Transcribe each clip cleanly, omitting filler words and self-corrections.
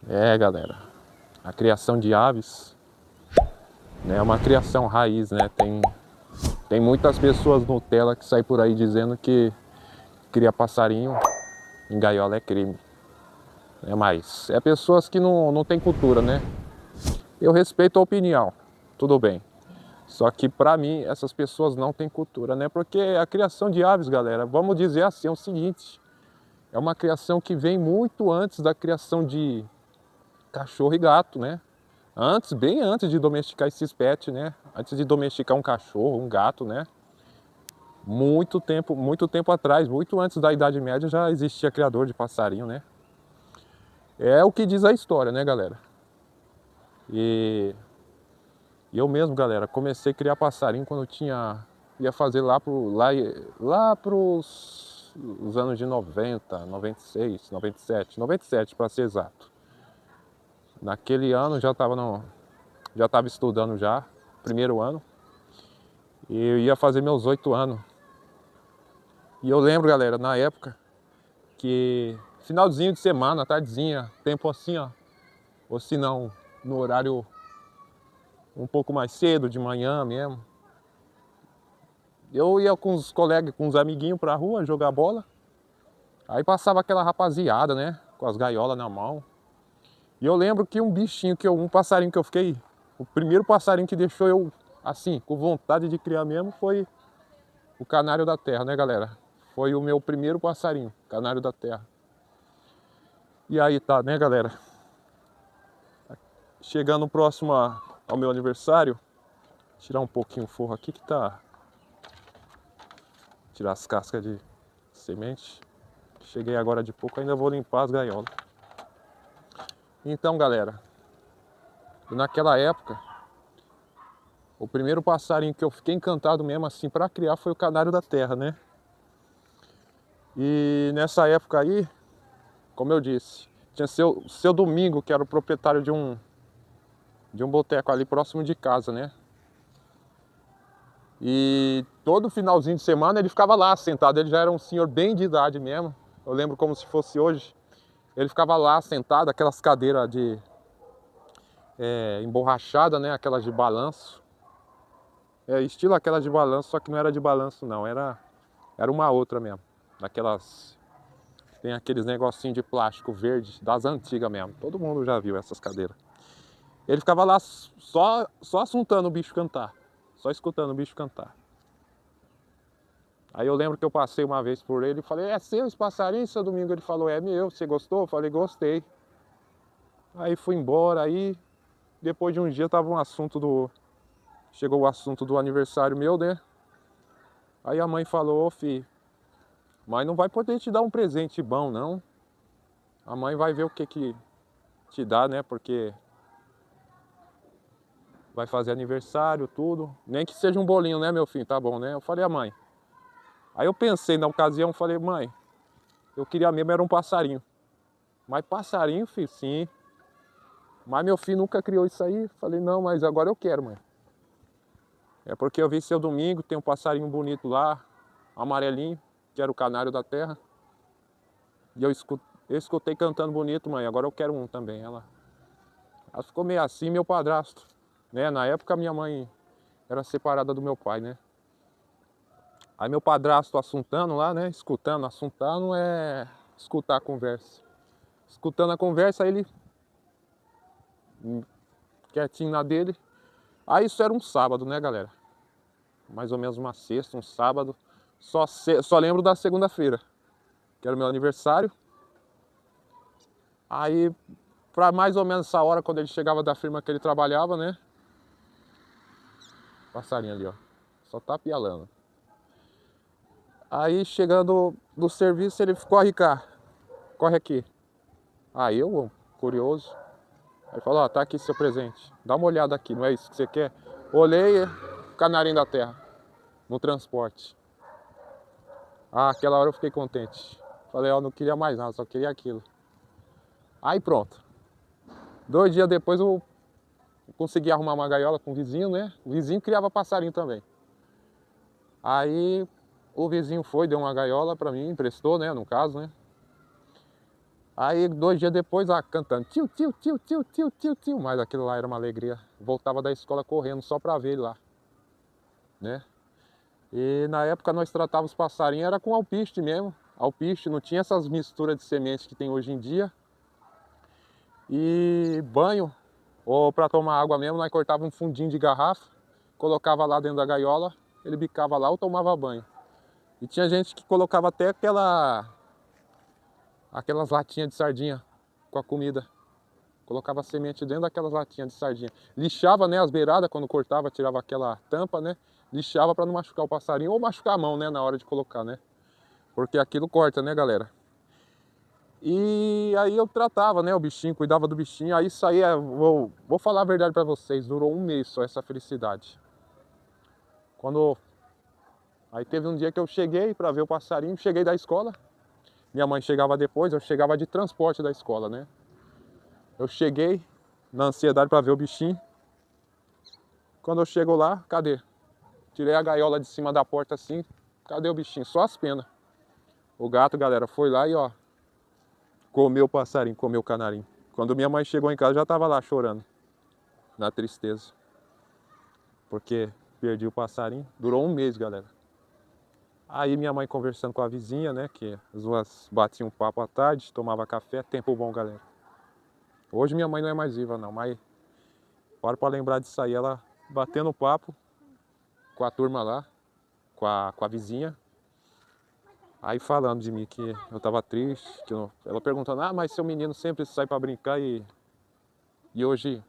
É, galera, a criação de aves, né, é uma criação raiz, né? Tem muitas pessoas Nutella que saem por aí dizendo que cria passarinho em gaiola é crime. Mas é pessoas que não têm cultura, né? Eu respeito a opinião, tudo bem. Só que pra mim essas pessoas não têm cultura, né? Porque a criação de aves, galera, vamos dizer assim, é o seguinte, é uma criação que vem muito antes da criação de cachorro e gato, né? Antes, bem antes de domesticar esses pets, né? Antes de domesticar um cachorro, um gato, né? Muito tempo atrás, muito antes da Idade Média já existia criador de passarinho, né? É o que diz a história, né, galera? E eu mesmo, galera, comecei a criar passarinho quando eu ia fazer lá pros os anos de 90, 96, 97, 97 para ser exato. Naquele ano já estava estudando já, primeiro ano, e eu ia fazer meus 8 anos. E eu lembro, galera, na época, que finalzinho de semana, tardezinha, tempo assim, ó, ou se não, no horário um pouco mais cedo, de manhã mesmo, eu ia com os colegas, com os amiguinhos pra rua jogar bola. Aí passava aquela rapaziada, né, com as gaiolas na mão. E eu lembro que um passarinho que eu fiquei, o primeiro passarinho que deixou eu, assim, com vontade de criar mesmo, foi o canário da terra, né, galera? Foi o meu primeiro passarinho, canário da terra. E aí tá, né, galera? Chegando próximo ao meu aniversário, tirar um pouquinho o forro aqui que tá... Tirar as cascas de semente. Cheguei agora de pouco, ainda vou limpar as gaiolas. Então, galera, naquela época, o primeiro passarinho que eu fiquei encantado mesmo assim para criar foi o canário da terra, né? E nessa época aí, como eu disse, tinha seu Domingo, que era o proprietário de um boteco ali próximo de casa, né? E todo finalzinho de semana ele ficava lá sentado, ele já era um senhor bem de idade mesmo. Eu lembro como se fosse hoje. Ele ficava lá sentado, aquelas cadeiras de emborrachada, né? Aquelas de balanço. Estilo aquelas de balanço, só que não era de balanço não, era uma outra mesmo. Daquelas... Tem aqueles negocinhos de plástico verde, das antigas mesmo. Todo mundo já viu essas cadeiras. Ele ficava lá só assuntando o bicho cantar. Só escutando o bicho cantar. Aí eu lembro que eu passei uma vez por ele e falei, é seu esse passarinho, seu Domingo? Ele falou, é meu, você gostou? Eu falei, gostei. Aí fui embora, aí depois de um dia tava um assunto chegou o assunto do aniversário meu, né? Aí a mãe falou, ô filho, mas não vai poder te dar um presente bom, não. A mãe vai ver o que te dá, né? Porque vai fazer aniversário, tudo. Nem que seja um bolinho, né, meu filho? Tá bom, né? Eu falei, a mãe. Aí eu pensei na ocasião, falei, mãe, eu queria mesmo era um passarinho. Mas passarinho, filho, sim. Mas meu filho nunca criou isso aí. Falei, não, mas agora eu quero, mãe. É porque eu vi seu Domingo, tem um passarinho bonito lá, amarelinho, que era o canário da terra. E eu escutei cantando bonito, mãe, agora eu quero um também. Ela ficou meio assim, meu padrasto, né? Na época minha mãe era separada do meu pai, né? Aí meu padrasto assuntando lá, né? Escutando, assuntando é escutar a conversa. Escutando a conversa, aí ele quietinho na dele. Aí isso era um sábado, né, galera? Mais ou menos uma sexta, um sábado. Só lembro da segunda-feira, que era o meu aniversário. Aí, pra mais ou menos essa hora, quando ele chegava da firma que ele trabalhava, né? Passarinho ali, ó. Só tá pialando. Aí, chegando do serviço, ele ficou, Ricardo, corre aqui. Aí eu, curioso, aí falou, ó, tá aqui seu presente. Dá uma olhada aqui, não é isso que você quer? Olhei, canarinho da terra, no transporte. Ah, aquela hora eu fiquei contente. Falei, ó, não queria mais nada, só queria aquilo. Aí pronto. 2 dias depois eu consegui arrumar uma gaiola com o vizinho, né? O vizinho criava passarinho também. Aí o vizinho foi, deu uma gaiola pra mim, emprestou, né, no caso, né? Aí 2 dias depois, cantando tio, tio, tio, tio, tio, tio, tio. Mas aquilo lá era uma alegria. Voltava da escola correndo só pra ver ele lá, né? E na época nós tratávamos os passarinhos, era com alpiste mesmo. Alpiste, não tinha essas misturas de sementes que tem hoje em dia. E banho, ou para tomar água mesmo, nós cortava um fundinho de garrafa, colocava lá dentro da gaiola, ele bicava lá ou tomava banho. E tinha gente que colocava até aquelas latinhas de sardinha com a comida. Colocava semente dentro daquelas latinhas de sardinha. Lixava, né, as beiradas quando cortava, tirava aquela tampa, né? Lixava para não machucar o passarinho ou machucar a mão, né, na hora de colocar, né? Porque aquilo corta, né, galera? E aí eu tratava, né, o bichinho, cuidava do bichinho. Aí isso aí, vou falar a verdade para vocês, durou um mês só essa felicidade. Aí teve um dia que eu cheguei para ver o passarinho, cheguei da escola. Minha mãe chegava depois, eu chegava de transporte da escola, né? Eu cheguei na ansiedade para ver o bichinho. Quando eu chego lá, cadê? Tirei a gaiola de cima da porta assim, cadê o bichinho? Só as penas. O gato, galera, foi lá e ó, comeu o passarinho, comeu o canarinho. Quando minha mãe chegou em casa, já tava lá chorando, na tristeza. Porque perdi o passarinho. Durou um mês, galera. Aí minha mãe conversando com a vizinha, né, que as duas batiam um papo à tarde, tomava café, tempo bom, galera. Hoje minha mãe não é mais viva não, mas para lembrar disso aí, ela batendo papo com a turma lá, com a vizinha. Aí falando de mim que eu tava triste, ela perguntando, mas seu menino sempre sai para brincar e hoje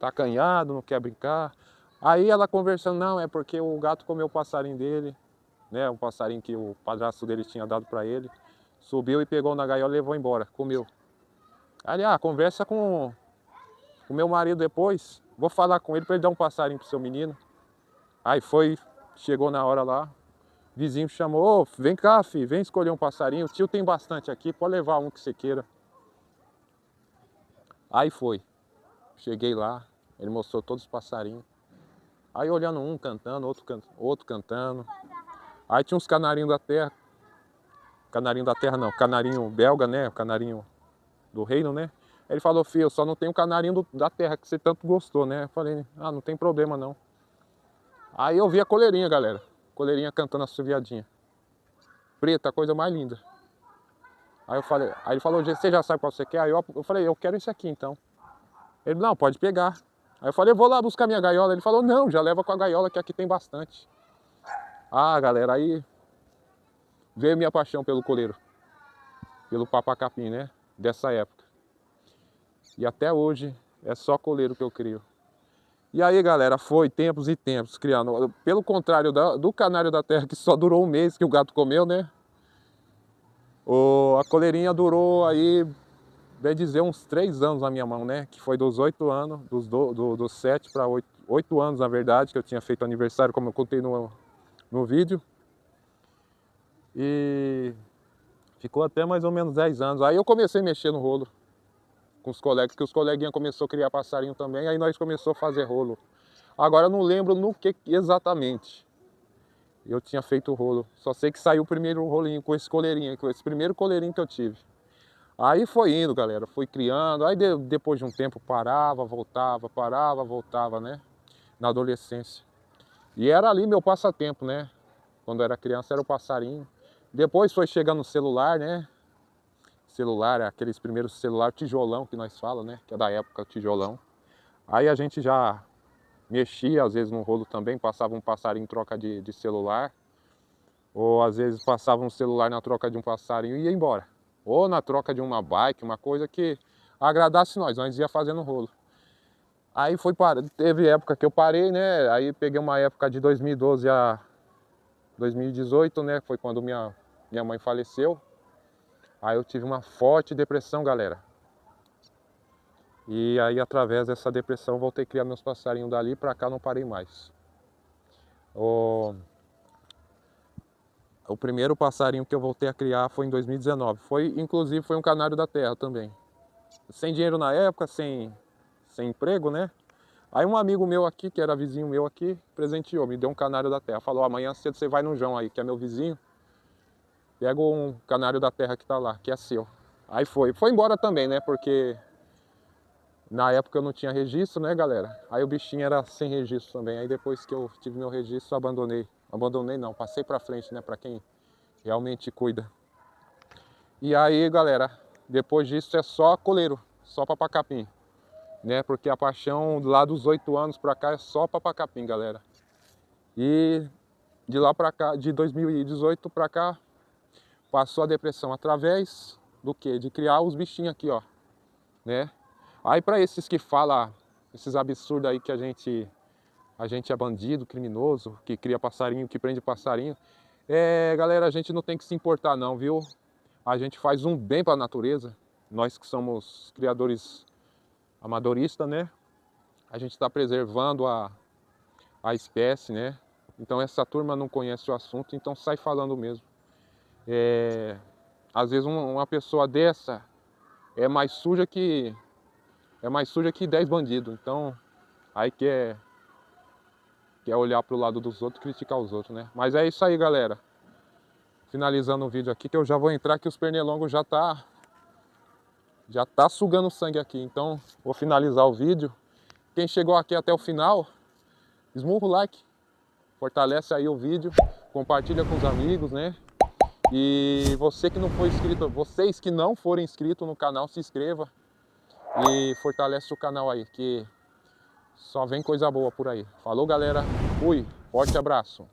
tá acanhado, não quer brincar. Aí ela conversando, não, é porque o gato comeu o passarinho dele, né, um passarinho que o padrasto dele tinha dado para ele. Subiu e pegou na gaiola e levou embora, comeu. Aí, conversa com o meu marido depois, vou falar com ele para ele dar um passarinho pro seu menino. Aí foi, chegou na hora lá, vizinho chamou, vem cá, filho, vem escolher um passarinho, o tio tem bastante aqui, pode levar um que você queira. Aí foi, cheguei lá, ele mostrou todos os passarinhos. Aí olhando um cantando, outro cantando. Aí tinha uns canarinhos da terra, canarinho da terra não, canarinho belga, né, canarinho do reino, né. Ele falou, filho, eu só não tenho o canarinho da terra que você tanto gostou, né. Eu falei, não tem problema não. Aí eu vi a coleirinha, galera, coleirinha cantando a assoviadinha. Preta, a coisa mais linda. Aí ele falou, você já sabe qual você quer? Aí eu falei, eu quero esse aqui então. Ele, não, pode pegar. Aí eu falei, eu vou lá buscar minha gaiola. Ele falou, não, já leva com a gaiola que aqui tem bastante. Galera, aí veio minha paixão pelo coleiro, pelo papacapim, né, dessa época. E até hoje é só coleiro que eu crio. E aí, galera, foi tempos e tempos criando. Pelo contrário do canário da terra, que só durou um mês que o gato comeu, né? A coleirinha durou aí, bem dizer, uns 3 anos na minha mão, né? Que foi dos 8 anos, dos 7 para 8 anos, na verdade, que eu tinha feito aniversário, como eu contei no vídeo. E ficou até mais ou menos 10 anos. Aí eu comecei a mexer no rolo com os colegas, que os coleguinhas começaram a criar passarinho também, aí nós começamos a fazer rolo. Agora eu não lembro no que exatamente eu tinha feito o rolo. Só sei que saiu o primeiro rolinho com esse coleirinho, com esse primeiro coleirinho que eu tive. Aí foi indo, galera, foi criando. Aí depois de um tempo parava, voltava, né? Na adolescência. E era ali meu passatempo, né? Quando eu era criança era o passarinho. Depois foi chegando o celular, né? Celular, aqueles primeiros celular tijolão que nós falamos, né? Que é da época, tijolão. Aí a gente já mexia, às vezes no rolo também, passava um passarinho em troca de celular. Ou às vezes passava um celular na troca de um passarinho e ia embora. Ou na troca de uma bike, uma coisa que agradasse nós ia fazendo rolo. Aí teve época que eu parei, né? Aí peguei uma época de 2012 a 2018, né? Foi quando minha mãe faleceu. Aí eu tive uma forte depressão, galera. E aí através dessa depressão voltei a criar meus passarinhos dali pra cá, não parei mais. O primeiro passarinho que eu voltei a criar foi em 2019. Inclusive foi um canário da terra também. Sem dinheiro na época, sem emprego, né? Aí um amigo meu aqui, que era vizinho meu aqui, presenteou, me deu um canário da terra. Falou, amanhã cedo você vai no João aí, que é meu vizinho. Pega um canário da terra que tá lá, que é seu. Aí foi embora também, né? Porque na época eu não tinha registro, né, galera? Aí o bichinho era sem registro também. Aí depois que eu tive meu registro, eu abandonei. Abandonei não, passei pra frente, né? Pra quem realmente cuida. E aí, galera, depois disso é só coleiro, só papacapim, né? Porque a paixão lá dos 8 anos pra cá é só papacapim, galera. E de lá pra cá, de 2018 pra cá, passou a depressão através do quê? De criar os bichinhos aqui, ó, né? Aí pra esses que falam esses absurdos aí que a gente é bandido, criminoso, que cria passarinho, que prende passarinho, galera, a gente não tem que se importar não, viu? A gente faz um bem para a natureza, nós que somos criadores amadoristas, né? A gente está preservando a espécie, né? Então essa turma não conhece o assunto, então sai falando mesmo. Às vezes uma pessoa dessa é mais suja que 10 bandidos, então aí quer olhar para o lado dos outros e criticar os outros, né? Mas é isso aí, galera. Finalizando o vídeo aqui, que eu já vou entrar que os pernilongos já tá sugando sangue aqui, então vou finalizar o vídeo. Quem chegou aqui até o final, esmurra o like, fortalece aí o vídeo, compartilha com os amigos, né? E você que não for inscrito, vocês que não forem inscritos no canal, se inscreva e fortalece o canal aí, que só vem coisa boa por aí. Falou, galera, fui, forte abraço.